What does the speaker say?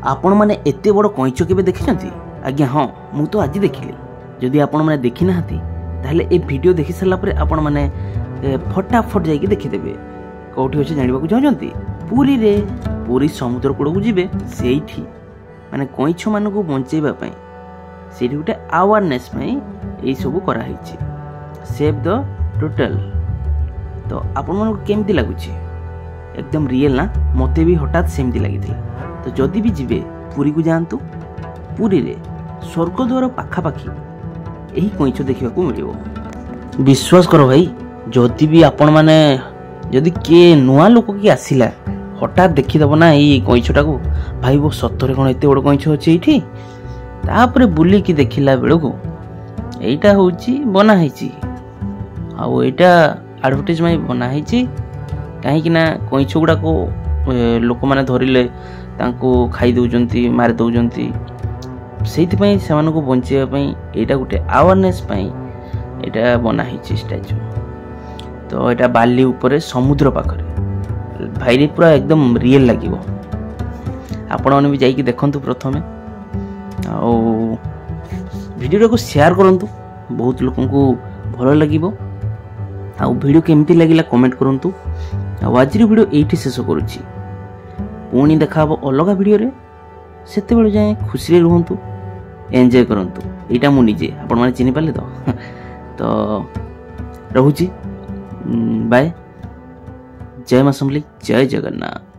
आपण मैंने एत बड़ कईच के देखी? आज्ञा हाँ मु तो आज देखिली। जदि आपण मैंने देखी ना ताहले ए वीडियो देखि सारा पर आपण मैंने फटाफट जाइए देखीदेवे कौटी अच्छे जानवा चाहते। पुरी रे पुरी समुद्र कूड़ को जी से माने कईछ मान को बचेवाई से गोटे अवेयरनेस यही सब कराई सेव द टोटल। तो आपण मन केमती लगुच एकदम रियल ना? मते भी हठात सेमती लगी। तो जदि भी जीवे पुरी को जातु। पुरी रे स्वर्गद्वार पाखापाखि यही कईच देखा मिल। विश्वास कर भाई जदि भी आपण माने जदि किए नुआ लोक कि आसला हठात देखीदेव ना ये कईचटा को भाई वो सतरे कौन एत बड़ कईच अच्छे ये तापर बुलिकी देखला बेलू यहीटा हूँ बनाई आईटा आडभर्टाइज बनाई कहीं कईच गुड़ा को लोक मैंने धरले खाई दौरान मारी दौरान से बचाई यहाँ गोटे अवेयरनेस यहाँ बनाई स्टाच्यू। तो यहाँ बाली उपरे समुद्र पाखरे भाई पूरा एकदम रियल लगे। आपण मैंने भी जाइए देखु प्रथमे वीडियो को शेयर करूँ बहुत लोक भल लगे। वीडियो केमती लगे कमेंट करूँ। आज वीडियो ये शेष करुच्ची पुणी देखा अलग वीडियो रे सेते बेले जाए खुशी रुहतु एंजॉय करंतु। एटा मु निजे आपण माने चिनि पाले तो रहूची बाय। जय मां समलेई जय जगन्नाथ।